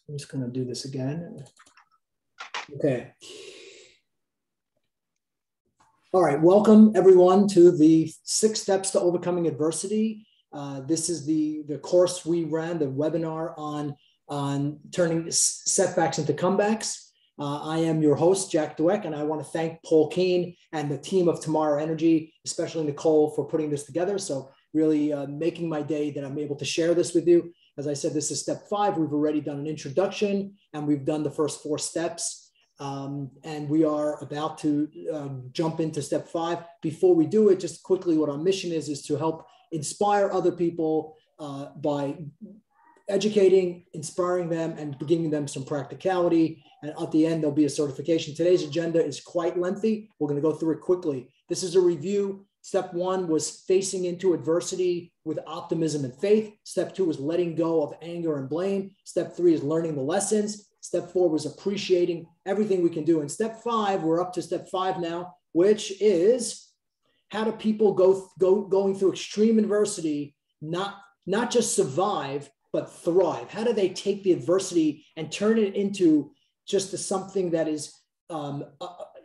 I'm just going to do this again. Okay. All right. Welcome, everyone, to the 6 Steps to Overcoming Adversity. This is the course we ran, the webinar on turning setbacks into comebacks. I am your host, Jack Doueck, and I want to thank Paul Keene and the team of Tomorrow Energy, especially Nicole, for putting this together. So really making my day that I'm able to share this with you. As I said, this is step 5. We've already done an introduction, and we've done the first 4 steps. And we are about to jump into step 5. Before we do it, just quickly, what our mission is to help inspire other people by educating, inspiring them, and giving them some practicality. And at the end, there'll be a certification. Today's agenda is quite lengthy. We're going to go through it quickly. This is a review. Step 1 was facing into adversity with optimism and faith. Step 2 was letting go of anger and blame. Step 3 is learning the lessons. Step 4 was appreciating everything we can do. And step 5, we're up to step 5 now, which is how do people going through extreme adversity, not just survive, but thrive? How do they take the adversity and turn it into just something that is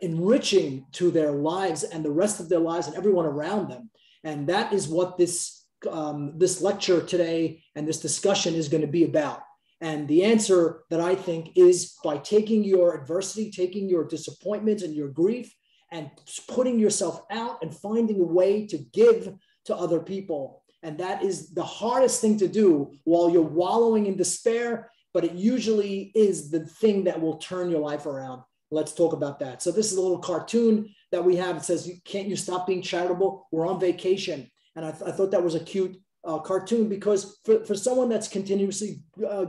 enriching to their lives and the rest of their lives and everyone around them? And that is what this lecture today and this discussion is going to be about. And the answer that I think is by taking your adversity, taking your disappointments and your grief and putting yourself out and finding a way to give to other people. And that is the hardest thing to do while you're wallowing in despair, but it usually is the thing that will turn your life around. Let's talk about that. So this is a little cartoon that we have. It says, "Can't you stop being charitable? We're on vacation." And I thought that was a cute cartoon because for someone that's continuously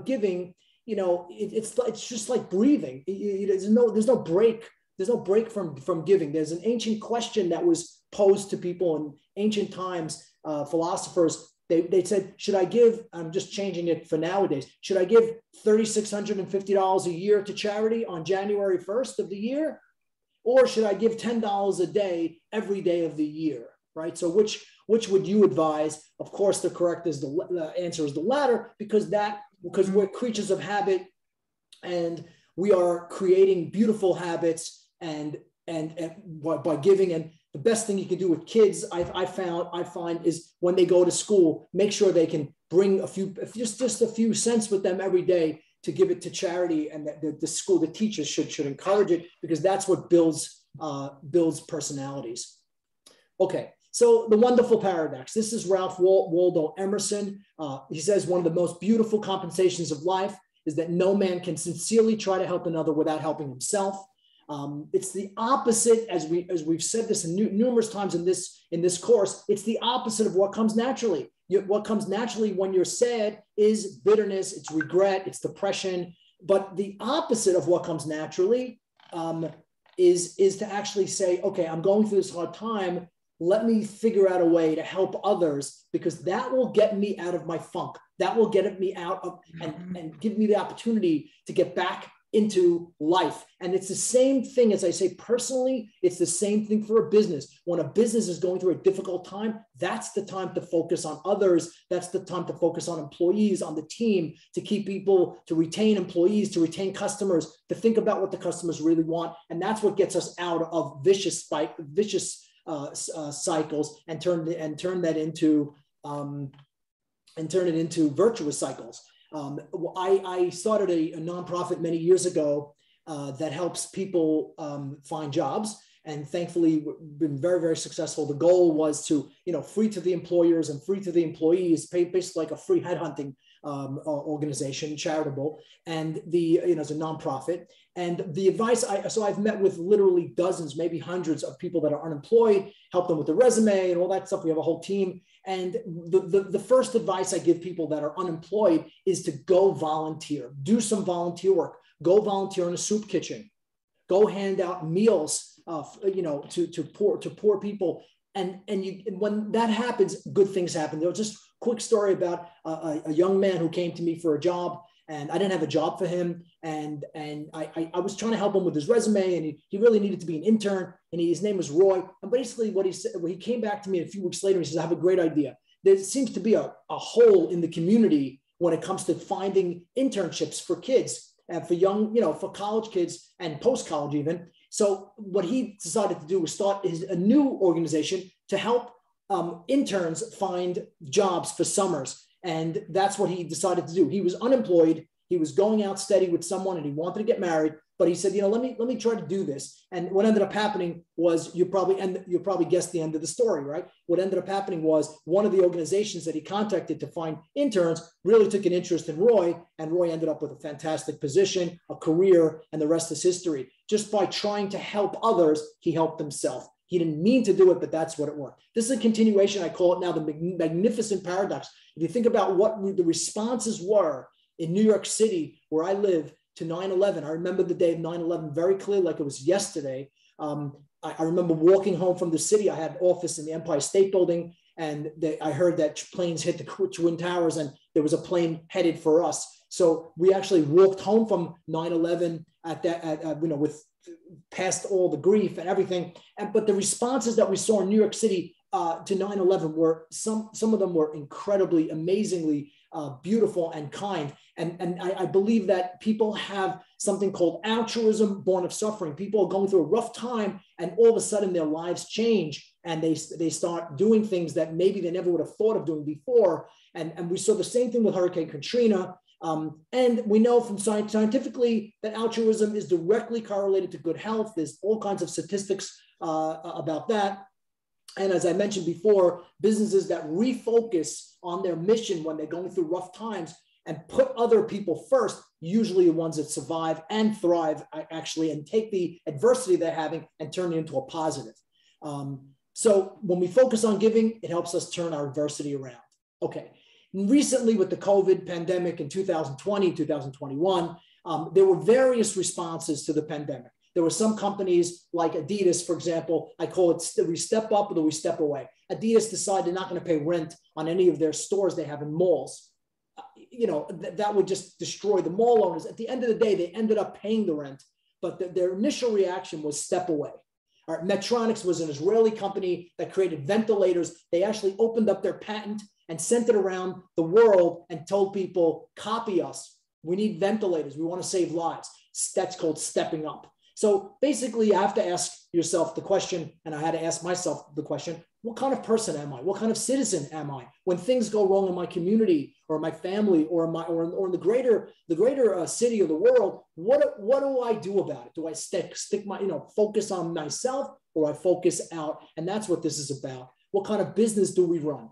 giving, you know, it's just like breathing. There's no break. There's no break from giving. There's an ancient question that was posed to people in ancient times. Philosophers, they said, should I give, I'm just changing it for nowadays, should I give $3,650 a year to charity on January 1st of the year? Or should I give $10 a day every day of the year, right? So which would you advise? Of course, the correct is the answer is the latter, because we're creatures of habit and we are creating beautiful habits and by giving. And the best thing you can do with kids, I find is when they go to school, make sure they can bring just a few cents with them every day to give it to charity, and the school, the teachers should encourage it, because that's what builds personalities. Okay, so the wonderful paradox. This is Ralph Waldo Emerson. He says one of the most beautiful compensations of life is that no man can sincerely try to help another without helping himself. It's the opposite, as we've said this numerous times in this course. It's the opposite of what comes naturally. What comes naturally when you're sad is bitterness, it's regret, it's depression. But the opposite of what comes naturally is to actually say, okay, I'm going through this hard time. Let me figure out a way to help others, because that will get me out of my funk. That will get me out of and give me the opportunity to get back into life. And it's the same thing, as I say personally, it's the same thing for a business. When a business is going through a difficult time, that's the time to focus on others. That's the time to focus on employees, on the team, to keep people, to retain employees, to retain customers, to think about what the customers really want. And that's what gets us out of vicious cycles and turn it into virtuous cycles. I started a nonprofit many years ago that helps people find jobs, and thankfully we've been very, very successful. The goal was to, free to the employers and free to the employees, pay basically like a free headhunting organization, charitable, and as a nonprofit. And the advice, so I've met with literally dozens, maybe hundreds of people that are unemployed, help them with the resume and all that stuff. We have a whole team. And the first advice I give people that are unemployed is to go volunteer, do some volunteer work, go volunteer in a soup kitchen, go hand out meals, to poor people. And when that happens, good things happen. There was just a quick story about a young man who came to me for a job, and I didn't have a job for him. And I was trying to help him with his resume, and he really needed to be an intern. And his name was Roy. And basically what he said, when he came back to me a few weeks later, he says, I have a great idea. There seems to be a hole in the community when it comes to finding internships for kids and for young, for college kids and post-college even. So what he decided to do was start a new organization to help interns find jobs for summers. And that's what he decided to do. He was unemployed. He was going out steady with someone and he wanted to get married. But he said, let me try to do this. And what ended up happening was, you probably guessed the end of the story, right? What ended up happening was one of the organizations that he contacted to find interns really took an interest in Roy, and Roy ended up with a fantastic position, a career, and the rest is history. Just by trying to help others, he helped himself. He didn't mean to do it, but that's what it worked. This is a continuation. I call it now the magnificent paradox. If you think about what the responses were in New York City, where I live, to 9/11. I remember the day of 9/11 very clearly, like it was yesterday. I remember walking home from the city. I had an office in the Empire State Building, and I heard that planes hit the Twin Towers, and there was a plane headed for us. So we actually walked home from 9/11 with past all the grief and everything. But the responses that we saw in New York City to 9/11 were some of them were incredibly, amazingly beautiful and kind. And I believe that people have something called altruism born of suffering. People are going through a rough time, and all of a sudden their lives change, and they start doing things that maybe they never would have thought of doing before. And we saw the same thing with Hurricane Katrina. And we know from scientifically that altruism is directly correlated to good health. There's all kinds of statistics about that. And as I mentioned before, businesses that refocus on their mission when they're going through rough times and put other people first, usually the ones that survive and thrive, actually, and take the adversity they're having and turn it into a positive. So when we focus on giving, it helps us turn our adversity around. Okay. Recently, with the COVID pandemic in 2020, 2021, there were various responses to the pandemic. There were some companies like Adidas, for example. I call it, do we step up or do we step away? Adidas decided they're not going to pay rent on any of their stores they have in malls. That would just destroy the mall owners. At the end of the day, they ended up paying the rent, but their initial reaction was step away. All right, Medtronic was an Israeli company that created ventilators. They actually opened up their patent and sent it around the world and told people, copy us. We need ventilators. We want to save lives. That's called stepping up. So basically, you have to ask yourself the question, and I had to ask myself the question, what kind of person am I? What kind of citizen am I? When things go wrong in my community or my family or in the greater city of the world, what do I do about it? Do I stick my, focus on myself, or I focus out? And that's what this is about. What kind of business do we run?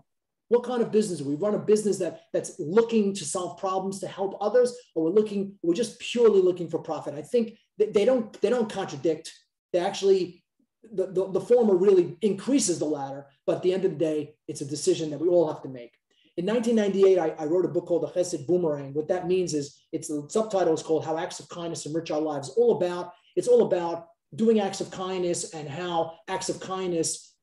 What kind of business do we run? A business that's looking to solve problems to help others, or we're just purely looking for profit? I think they don't contradict. They actually, the former really increases the latter, but at the end of the day, it's a decision that we all have to make. In 1998, I wrote a book called The Chesed Boomerang. What that means is, the subtitle is called How Acts of Kindness Enrich Our Lives. It's all about doing acts of kindness and how acts of kindness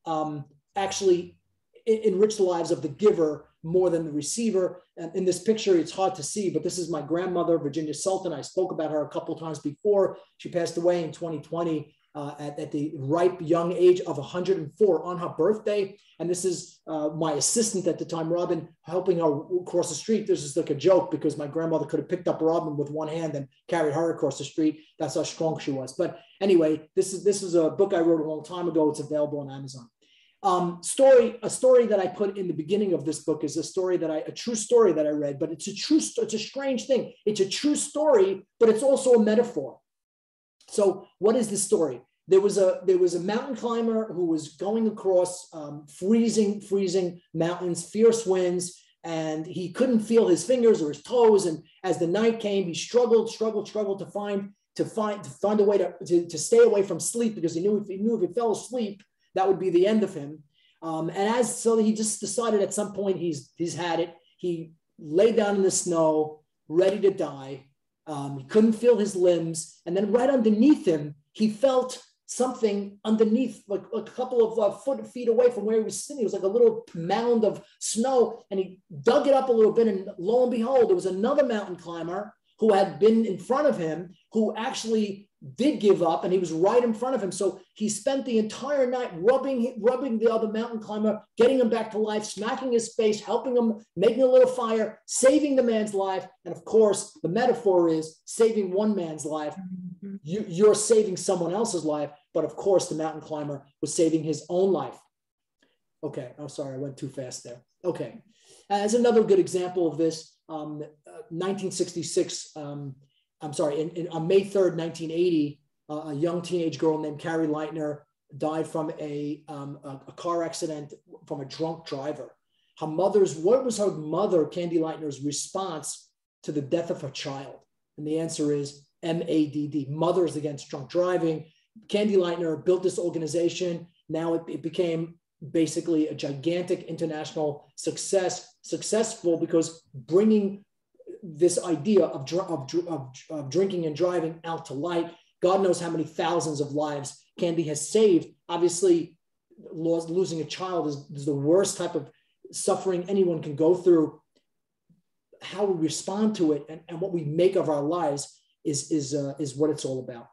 actually enrich the lives of the giver more than the receiver. And in this picture, it's hard to see, but this is my grandmother, Virginia Sultan. I spoke about her a couple of times before. She passed away in 2020 at the ripe young age of 104 on her birthday. And this is my assistant at the time, Robin, helping her across the street. This is like a joke because my grandmother could have picked up Robin with one hand and carried her across the street. That's how strong she was. But anyway, this is a book I wrote a long time ago. It's available on Amazon. A story that I put in the beginning of this book is a true story that I read, but it's a strange thing. It's a true story, but it's also a metaphor. So what is this story? There was a mountain climber who was going across freezing mountains, fierce winds, and he couldn't feel his fingers or his toes. And as the night came, he struggled to find a way to stay away from sleep, because he knew if he fell asleep, that would be the end of him. So he just decided at some point he's had it. He lay down in the snow, ready to die. He couldn't feel his limbs. And then right underneath him, he felt something underneath, like a couple of feet away from where he was sitting. It was like a little mound of snow. And he dug it up a little bit. And lo and behold, there was another mountain climber who had been in front of him, who actually did give up, and he was right in front of him. So he spent the entire night rubbing the other mountain climber, getting him back to life, smacking his face, helping him, making a little fire, saving the man's life. And of course, the metaphor is saving one man's life. You're saving someone else's life. But of course, the mountain climber was saving his own life. Okay. Oh, sorry, I went too fast there. Okay. As another good example of this, 1966, on May 3rd, 1980, a young teenage girl named Carrie Leitner died from a car accident from a drunk driver. What was her mother, Candy Leitner's, response to the death of her child? And the answer is MADD, Mothers Against Drunk Driving. Candy Leitner built this organization. Now it became basically a gigantic international successful because bringing this idea of drinking and driving out to light. God knows how many thousands of lives Candy has saved. Obviously, losing a child is the worst type of suffering anyone can go through. How we respond to it and what we make of our lives is what it's all about.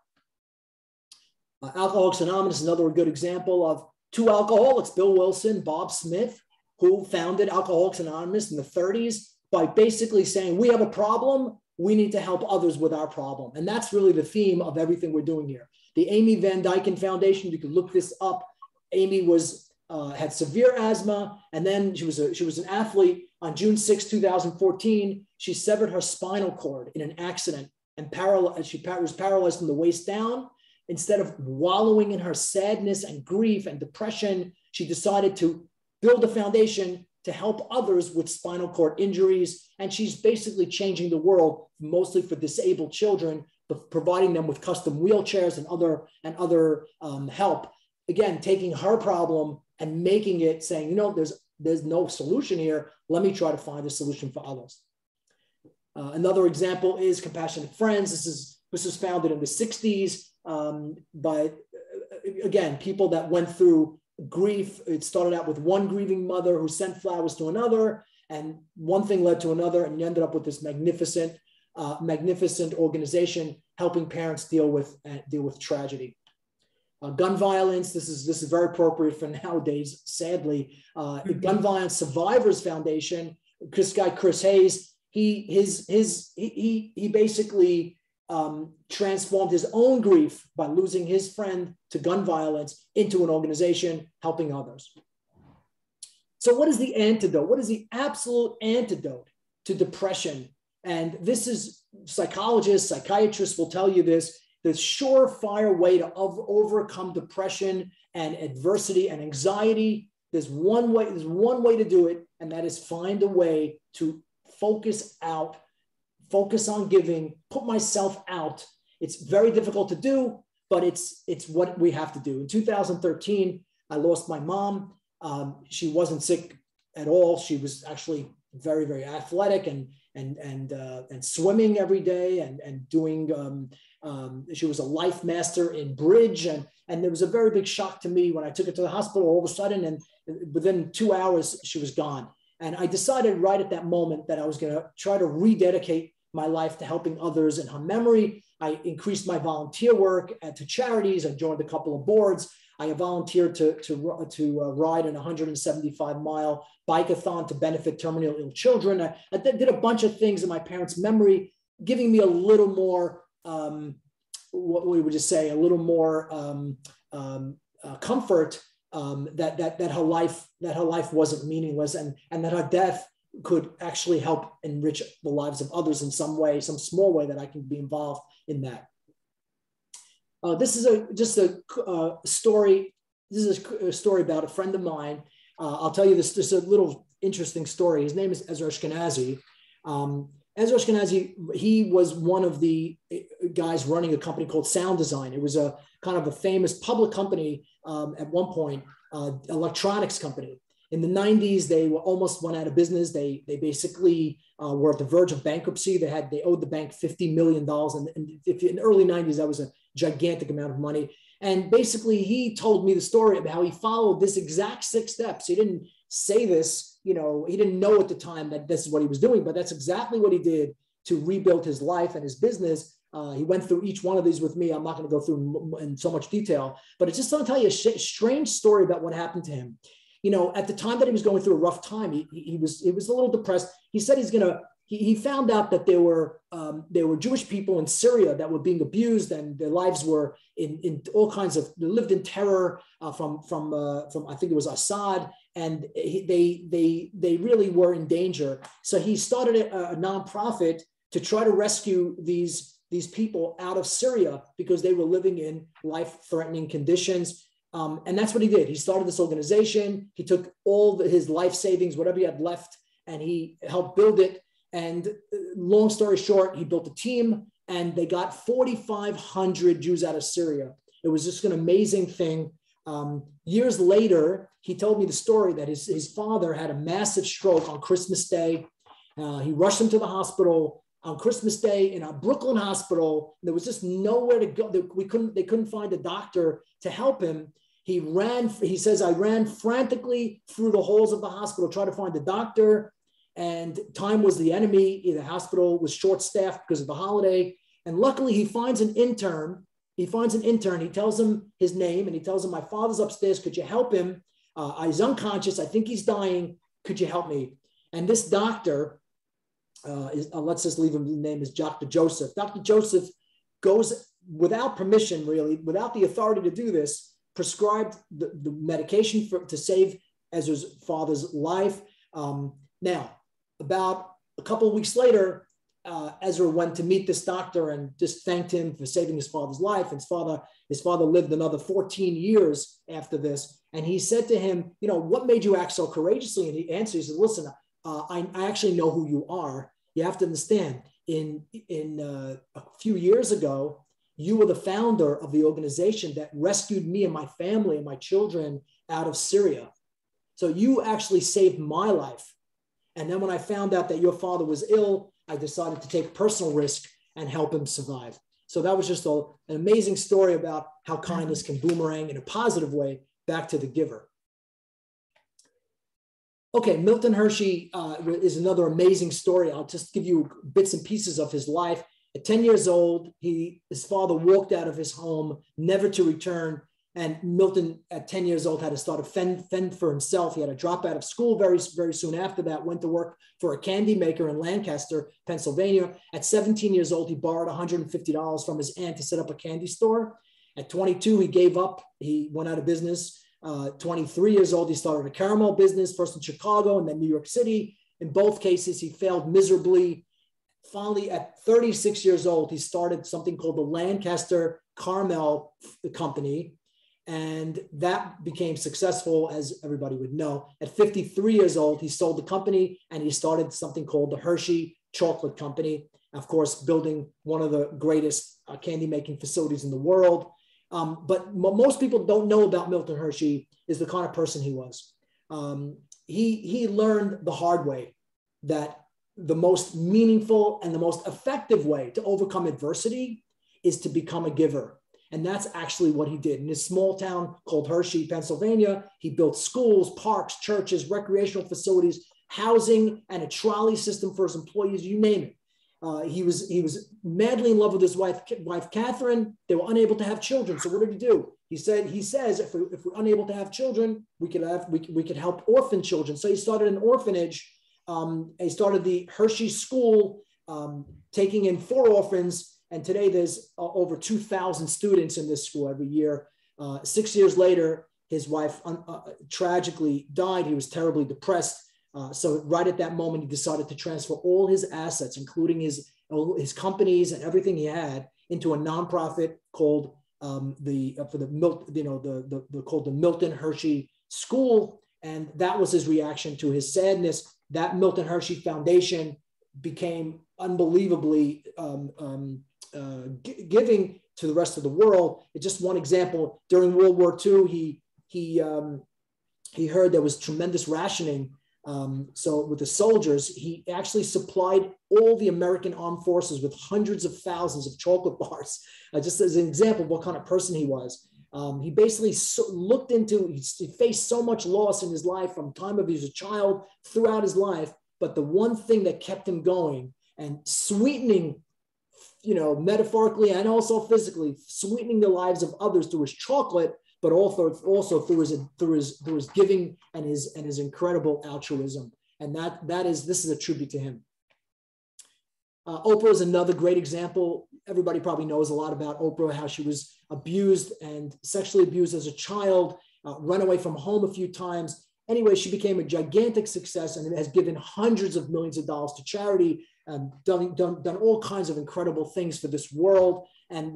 Alcoholics Anonymous is another good example of two alcoholics, Bill Wilson, Bob Smith, who founded Alcoholics Anonymous in the 30s by basically saying, we have a problem, we need to help others with our problem. And that's really the theme of everything we're doing here. The Amy Van Dyken Foundation, you can look this up. Amy had severe asthma, and then she was an athlete. On June 6, 2014, she severed her spinal cord in an accident and she was paralyzed from the waist down. Instead of wallowing in her sadness and grief and depression, she decided to build a foundation to help others with spinal cord injuries. And she's basically changing the world, mostly for disabled children, but providing them with custom wheelchairs and other help. Again, taking her problem and making it, saying, there's no solution here. Let me try to find a solution for others. Another example is Compassionate Friends. This was founded in the 60s by, again, people that went through grief. It started out with one grieving mother who sent flowers to another, and one thing led to another, and you ended up with this magnificent organization helping parents deal with tragedy. Gun violence. This is very appropriate for nowadays. Sadly, the Gun Violence Survivors Foundation. Chris Hayes. He basically transformed his own grief by losing his friend to gun violence into an organization helping others. So what is the antidote? What is the absolute antidote to depression? And this is, psychologists, psychiatrists will tell you this, the surefire way to overcome depression and adversity and anxiety. There's one way to do it, and that is find a way to focus on giving, put myself out. It's very difficult to do, but it's what we have to do. In 2013, I lost my mom. She wasn't sick at all. She was actually very, very athletic and swimming every day and doing. She was a life master in bridge, and there was a very big shock to me when I took her to the hospital. All of a sudden, and within 2 hours, she was gone. And I decided right at that moment that I was going to try to rededicate my life to helping others in her memory. I increased my volunteer work to charities. I joined a couple of boards. I volunteered to ride an 175-mile bike-a-thon to benefit terminally ill children. I did a bunch of things in my parents' memory, giving me a little more, what we would just say, a little more comfort that her life wasn't meaningless, and that her death could actually help enrich the lives of others in some way, some small way that I can be involved in that. This is just a story. This is a story about a friend of mine. I'll tell you this. Just a little interesting story. His name is Ezra Ashkenazi. Ezra Ashkenazi, he was one of the guys running a company called Sound Design. It was a kind of a famous public company at one point, electronics company. In the 90s, they almost went out of business. They basically were at the verge of bankruptcy. They owed the bank $50 million. And if in the early 90s, that was a gigantic amount of money. And basically, he told me the story about how he followed this exact 6 steps. He didn't say this, he didn't know at the time that this is what he was doing, but that's exactly what he did to rebuild his life and his business. He went through each one of these with me. I'm not going to go through in so much detail, but it's just going to tell you a strange story about what happened to him. You know, at the time that he was going through a rough time, he was a little depressed. He said he found out that there were Jewish people in Syria that were being abused, and their lives were in all kinds of, they lived in terror from I think it was Assad, and they really were in danger. So he started a nonprofit to try to rescue these people out of Syria because they were living in life-threatening conditions. And that's what he did. He started this organization. He took all his life savings, whatever he had left, and he helped build it. And long story short, he built a team, and they got 4,500 Jews out of Syria. It was just an amazing thing. Years later, he told me the story that his father had a massive stroke on Christmas Day. He rushed him to the hospital on Christmas Day in a Brooklyn hospital. There was just nowhere to go. They couldn't find a doctor to help him. He says, I ran frantically through the halls of the hospital, trying to find a doctor. And time was the enemy. The hospital was short-staffed because of the holiday. And luckily, he finds an intern. He tells him his name, and he tells him, my father's upstairs. Could you help him? He's unconscious. I think he's dying. Could you help me? And this doctor, let's just leave him, his name is Dr. Joseph. Dr. Joseph goes without permission, really, without the authority to do this, prescribed the medication to save Ezra's father's life. Now, about a couple of weeks later, Ezra went to meet this doctor and just thanked him for saving his father's life. His father lived another 14 years after this. And he said to him, you know, what made you act so courageously? And he answered, he said, listen, I actually know who you are. You have to understand, in a few years ago, you were the founder of the organization that rescued me and my family and my children out of Syria. So you actually saved my life. And then when I found out that your father was ill, I decided to take personal risk and help him survive. So that was just an amazing story about how kindness can boomerang in a positive way back to the giver. Okay, Milton Hershey is another amazing story. I'll just give you bits and pieces of his life. At 10 years old, his father walked out of his home, never to return. And Milton, at 10 years old, had to start to fend for himself. He had to drop out of school very, very soon after that, went to work for a candy maker in Lancaster, Pennsylvania. At 17 years old, he borrowed $150 from his aunt to set up a candy store. At 22, he gave up. He went out of business. 23 years old, he started a caramel business, first in Chicago and then New York City. In both cases, he failed miserably. Finally, at 36 years old, he started something called the Lancaster Caramel Company. And that became successful, as everybody would know. At 53 years old, he sold the company and he started something called the Hershey Chocolate Company, of course, building one of the greatest candy making facilities in the world. But what most people don't know about Milton Hershey is the kind of person he was. He learned the hard way that the most meaningful and the most effective way to overcome adversity is to become a giver. And that's actually what he did. In this small town called Hershey, Pennsylvania, he built schools, parks, churches, recreational facilities, housing, and a trolley system for his employees, you name it. He was madly in love with his wife, Catherine. They were unable to have children. So what did he do? He says, if we're unable to have children, we could help orphan children. So he started an orphanage. He started the Hershey School, taking in 4 orphans. And today there's over 2,000 students in this school every year. 6 years later, his wife tragically died. He was terribly depressed. So right at that moment, he decided to transfer all his assets, including his companies and everything he had, into a nonprofit called the Milton Hershey School. And that was his reaction to his sadness. That Milton Hershey Foundation became unbelievably giving to the rest of the world. It's just one example. During World War II, he heard there was tremendous rationing. So with the soldiers, he actually supplied all the American armed forces with hundreds of thousands of chocolate bars, just as an example of what kind of person he was. He basically he faced so much loss in his life from the time of he was a child throughout his life. But the one thing that kept him going and sweetening metaphorically and also physically, sweetening the lives of others through his chocolate, but also through his giving and his incredible altruism. And this is a tribute to him. Oprah is another great example. Everybody probably knows a lot about Oprah, how she was abused and sexually abused as a child, run away from home a few times. Anyway, she became a gigantic success and has given hundreds of millions of dollars to charity, done all kinds of incredible things for this world. And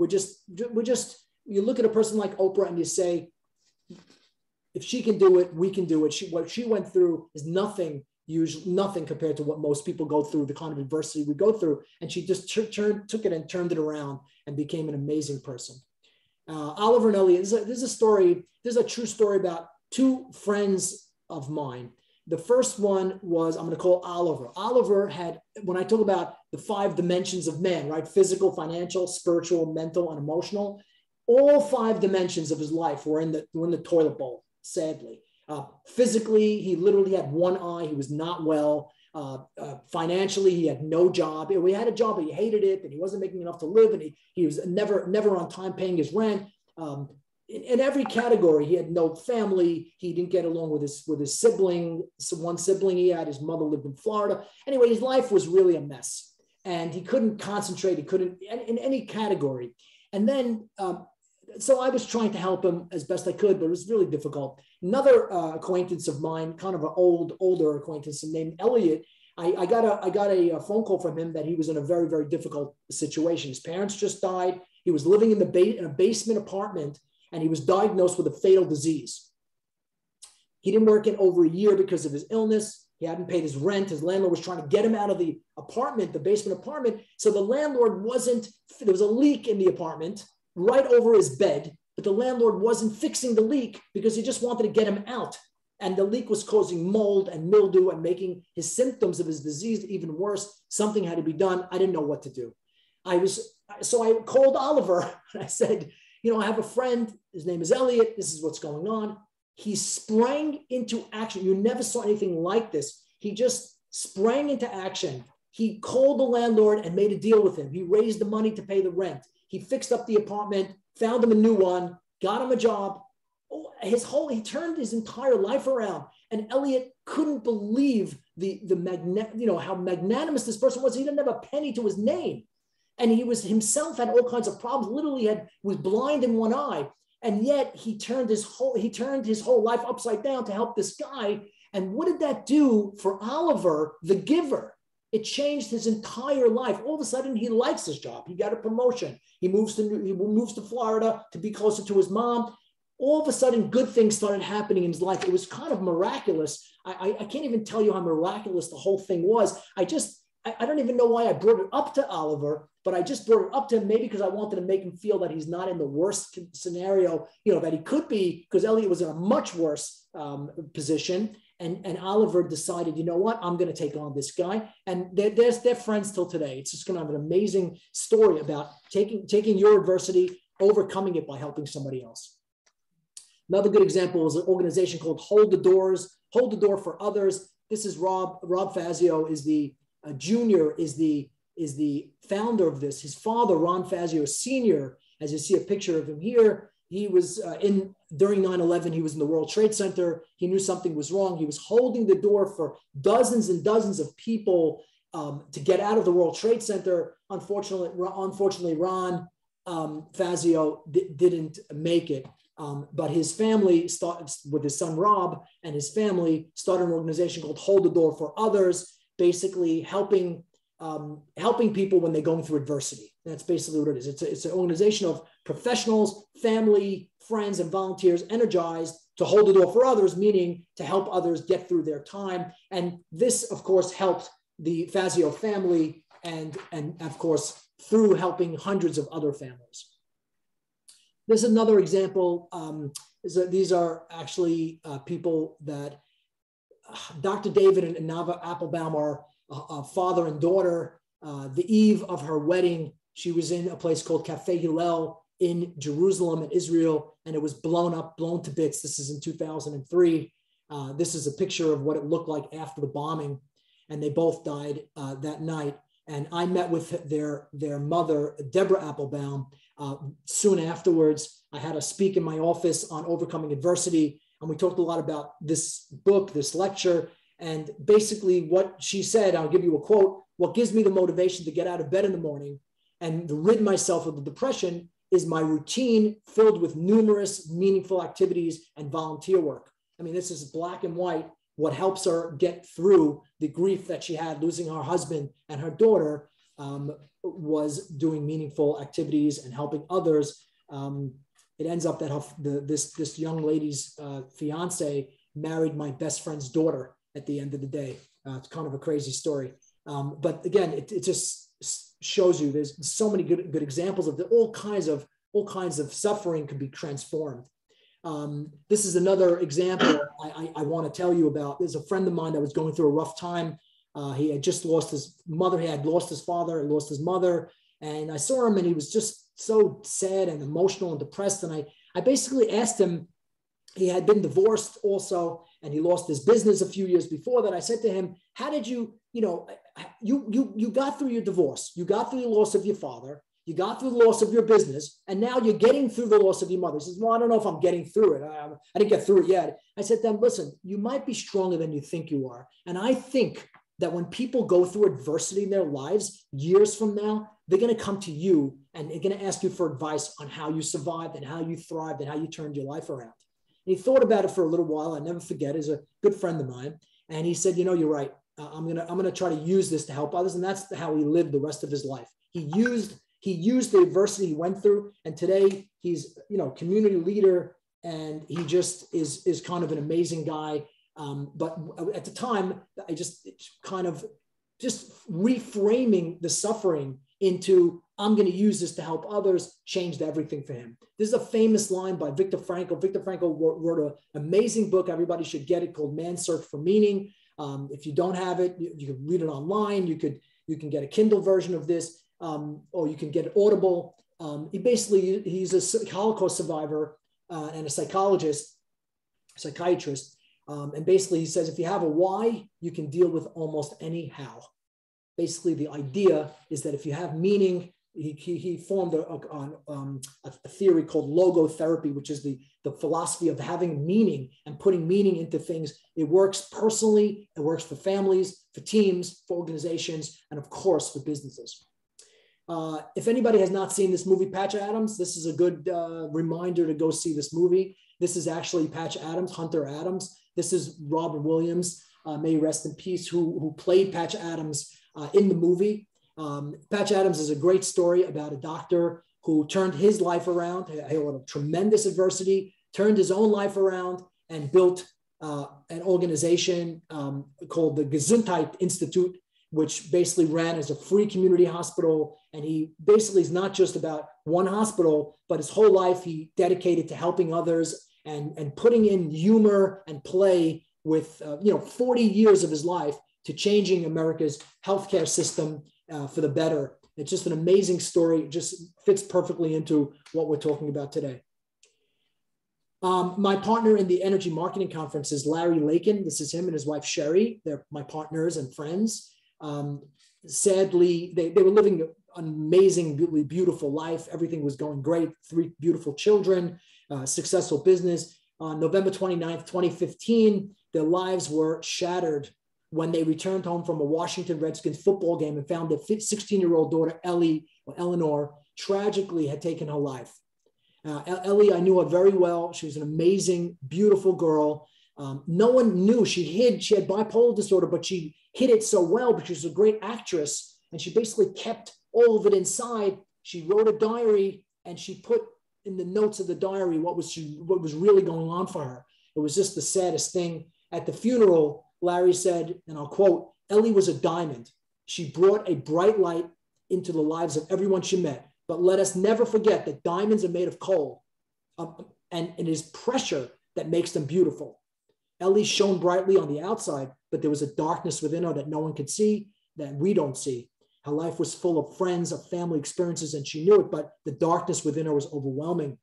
you look at a person like Oprah and you say, if she can do it, we can do it. What she went through is nothing compared to what most people go through, the kind of adversity we go through. And she just took it and turned it around and became an amazing person. Oliver and Elliot, there's a true story about two friends of mine. The first one was, I'm going to call Oliver. Oliver had, when I talk about the 5 dimensions of man, right? Physical, financial, spiritual, mental, and emotional, all 5 dimensions of his life were in the toilet bowl, sadly. Physically, he literally had one eye. He was not well. Financially, he had no job. He had a job, but he hated it, and he wasn't making enough to live, and he was never on time paying his rent. In every category, he had no family. He didn't get along with his sibling. So one sibling he had, his mother lived in Florida. Anyway, his life was really a mess, and he couldn't concentrate. He couldn't in any category. And then, so I was trying to help him as best I could, but it was really difficult. Another acquaintance of mine, kind of an older acquaintance named Elliot, I got a phone call from him that he was in a very, very difficult situation. His parents just died. He was living in a basement apartment, and he was diagnosed with a fatal disease. He didn't work in over a year because of his illness. He hadn't paid his rent. His landlord was trying to get him out of the apartment, the basement apartment. So the landlord there was a leak in the apartment right over his bed, but the landlord wasn't fixing the leak because he just wanted to get him out. And the leak was causing mold and mildew and making his symptoms of his disease even worse. Something had to be done. I didn't know what to do. So I called Oliver and I said, I have a friend. His name is Elliot. This is what's going on. He sprang into action. You never saw anything like this. He just sprang into action. He called the landlord and made a deal with him. He raised the money to pay the rent. He fixed up the apartment, found him a new one, got him a job. He turned his entire life around. And Elliot couldn't believe how magnanimous this person was. He didn't have a penny to his name. And he himself had all kinds of problems, was blind in one eye. And yet he turned his whole life upside down to help this guy. And what did that do for Oliver, the giver? It changed his entire life. All of a sudden, he likes his job. He got a promotion. He moves to Florida to be closer to his mom. All of a sudden, good things started happening in his life. It was kind of miraculous. I can't even tell you how miraculous the whole thing was. I don't even know why I brought it up to Oliver, but I just brought it up to him maybe because I wanted to make him feel that he's not in the worst scenario, that he could be, because Elliot was in a much worse position. And Oliver decided, you know what, I'm going to take on this guy. And they're friends till today. It's just going to have an amazing story about taking your adversity, overcoming it by helping somebody else. Another good example is an organization called Hold the Door for Others. This is Rob Fazio is the junior, is the founder of this. His father, Ron Fazio Sr., as you see a picture of him here, he was during 9/11, he was in the World Trade Center. He knew something was wrong. He was holding the door for dozens and dozens of people to get out of the World Trade Center. Unfortunately, Ron Fazio didn't make it. But his family with his son Rob and his family started an organization called Hold the Door for Others, basically helping people when they're going through adversity. That's basically what it is. It's an organization of professionals, family, friends, and volunteers energized to hold the door for others, meaning to help others get through their time. And this, of course, helped the Fazio family and of course, through helping hundreds of other families. There's another example. These are actually people that Dr. David and Nava Applebaum are father and daughter. The eve of her wedding, she was in a place called Cafe Hillel in Jerusalem in Israel, and it was blown to bits. This is in 2003. This is a picture of what it looked like after the bombing, and they both died that night. And I met with their mother, Deborah Applebaum, soon afterwards. I had her speak in my office on overcoming adversity. And we talked a lot about this book, this lecture. And basically what she said, I'll give you a quote, what gives me the motivation to get out of bed in the morning and to rid myself of the depression is my routine filled with numerous meaningful activities and volunteer work. I mean, this is black and white. What helps her get through the grief that she had losing her husband and her daughter was doing meaningful activities and helping others. It ends up that this young lady's fiance married my best friend's daughter at the end of the day. It's kind of a crazy story. But again, it just shows you there's so many good examples of all kinds of suffering can be transformed. This is another example I want to tell you about. There's a friend of mine that was going through a rough time. He had just lost his mother. He had lost his father, lost his mother. And I saw him and he was just so sad and emotional and depressed. And I basically asked him, he had been divorced also, and he lost his business a few years before that. I said to him, how did you got through your divorce. You got through the loss of your father. You got through the loss of your business. And now you're getting through the loss of your mother. He says, well, I don't know if I'm getting through it. I didn't get through it yet. I said to him, listen, you might be stronger than you think you are. And I think that when people go through adversity in their lives, years from now, they're going to come to you and they're going to ask you for advice on how you survived and how you thrived and how you turned your life around. And he thought about it for a little while. I never forget. He's a good friend of mine. And he said, you're right. I'm gonna try to use this to help others. And that's how he lived the rest of his life. He used the adversity he went through. And today he's, community leader, and he just is kind of an amazing guy. But at the time, I just reframing the suffering into, I'm going to use this to help others, changed everything for him. This is a famous line by Viktor Frankl. Viktor Frankl wrote an amazing book. Everybody should get it, called Man's Search for Meaning. If you don't have it, you can read it online. You can get a Kindle version of this, or you can get it Audible. He's a Holocaust survivor and a psychiatrist. And basically he says, if you have a why, you can deal with almost any how. Basically, the idea is that if you have meaning, he formed a theory called logotherapy, which is the philosophy of having meaning and putting meaning into things. It works personally, it works for families, for teams, for organizations, and of course, for businesses. If anybody has not seen this movie, Patch Adams, this is a good reminder to go see this movie. This is actually Patch Adams, Hunter Adams. This is Robin Williams, may he rest in peace, who played Patch Adams in the movie. Patch Adams is a great story about a doctor who turned his life around. He had a tremendous adversity, turned his own life around, and built an organization called the Gesundheit Institute, which basically ran as a free community hospital. And he basically is not just about one hospital, but his whole life he dedicated to helping others and putting in humor and play with 40 years of his life to changing America's healthcare system for the better. It's just an amazing story. It just fits perfectly into what we're talking about today. My partner in the Energy Marketing Conference is Larry Lakin. This is him and his wife, Sherry. They're my partners and friends. Sadly, they were living an amazingly beautiful life. Everything was going great. 3 beautiful children, successful business. On November 29th, 2015, their lives were shattered when they returned home from a Washington Redskins football game and found their 16-year-old daughter, Eleanor, tragically had taken her life. Ellie, I knew her very well. She was an amazing, beautiful girl. No one knew. She had bipolar disorder, but she hid it so well because she was a great actress. And she basically kept all of it inside. She wrote a diary and she put in the notes of the diary what was really going on for her. It was just the saddest thing. At the funeral, Larry said, and I'll quote, Ellie was a diamond. She brought a bright light into the lives of everyone she met. But let us never forget that diamonds are made of coal, and it is pressure that makes them beautiful. Ellie shone brightly on the outside, but there was a darkness within her that no one could see, that we don't see. Her life was full of friends, of family experiences, and she knew it, but the darkness within her was overwhelming.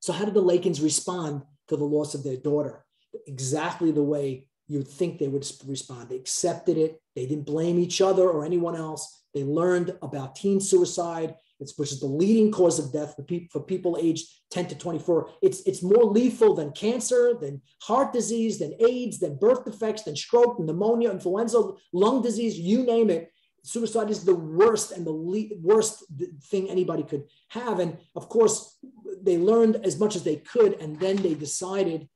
So how did the Lakins respond to the loss of their daughter? Exactly the way you'd think they would respond. They accepted it. They didn't blame each other or anyone else. They learned about teen suicide, which is the leading cause of death for people aged 10 to 24. It's more lethal than cancer, than heart disease, than AIDS, than birth defects, than stroke, pneumonia, influenza, lung disease, you name it. Suicide is the worst and the worst thing anybody could have. And of course, they learned as much as they could, and then they decided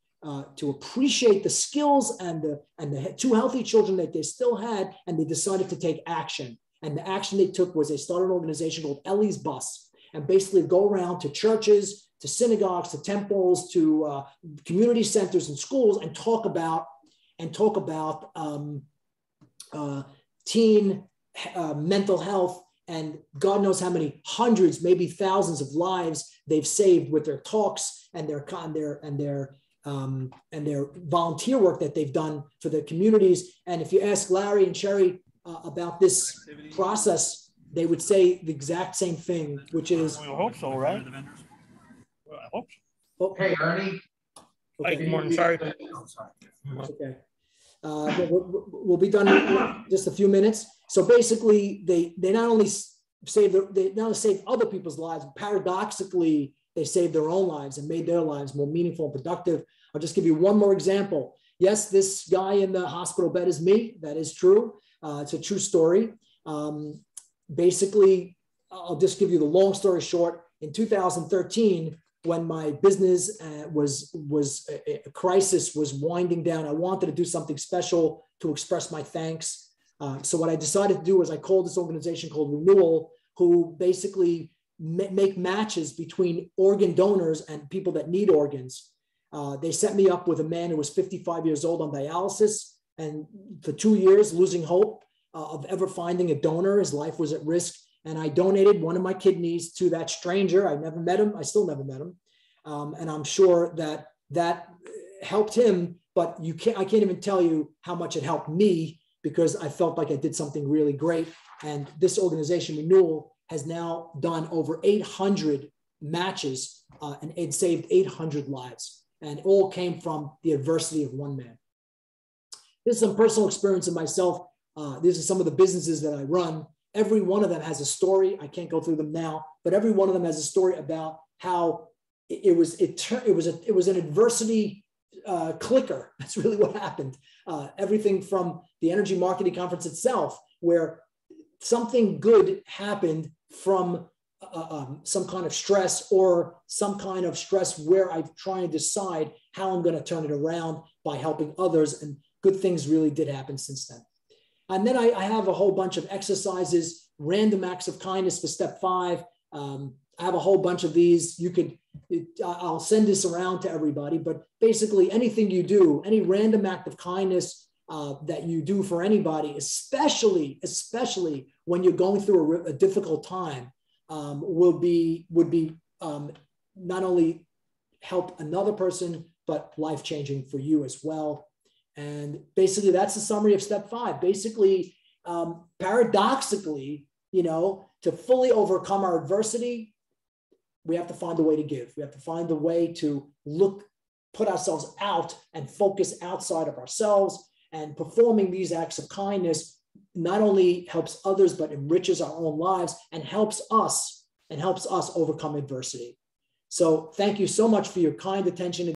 to appreciate the skills and the two healthy children that they still had, and they decided to take action. And the action they took was they started an organization called Ellie's Bus, and basically go around to churches, to synagogues, to temples, to community centers and schools, and talk about teen mental health, and God knows how many hundreds, maybe thousands of lives they've saved with their talks and their volunteer work that they've done for the communities. And if you ask Larry and Sherry about this process, they would say the exact same thing, which is. We hope so, right? Well, I hope so. Oh, hey, Ernie. Okay. Good morning. Sorry. Okay. We'll be done in just a few minutes. So basically, they not only saved other people's lives, but paradoxically, they saved their own lives and made their lives more meaningful and productive. I'll just give you one more example. Yes, this guy in the hospital bed is me. That is true. It's a true story. Basically, I'll just give you the long story short. In 2013, when my business was a crisis, was winding down, I wanted to do something special to express my thanks. So what I decided to do was I called this organization called Renewal, who basically make matches between organ donors and people that need organs. They set me up with a man who was 55 years old on dialysis, and for 2 years, losing hope of ever finding a donor. His life was at risk. And I donated one of my kidneys to that stranger. I never met him. I still never met him. And I'm sure that helped him, but I can't even tell you how much it helped me, because I felt like I did something really great. And this organization, Renewal, has now done over 800 matches and it saved 800 lives. And it all came from the adversity of one man. This is some personal experience of myself. These are some of the businesses that I run. Every one of them has a story. I can't go through them now, but every one of them has a story about how it was an adversity clicker. That's really what happened. Everything from the Energy Marketing Conference itself, where something good happened from some kind of stress, or some kind of stress where I'm trying to decide how I'm going to turn it around by helping others. And good things really did happen since then. And then I have a whole bunch of exercises, random acts of kindness for step 5. I have a whole bunch of these. I'll send this around to everybody, but basically anything you do, any random act of kindness that you do for anybody, especially when you're going through a difficult time, would be not only help another person, but life-changing for you as well. And basically, that's the summary of step 5. Basically, paradoxically, to fully overcome our adversity, we have to find a way to give. We have to find a way to put ourselves out and focus outside of ourselves. And performing these acts of kindness not only helps others, but enriches our own lives and helps us overcome adversity. So thank you so much for your kind attention.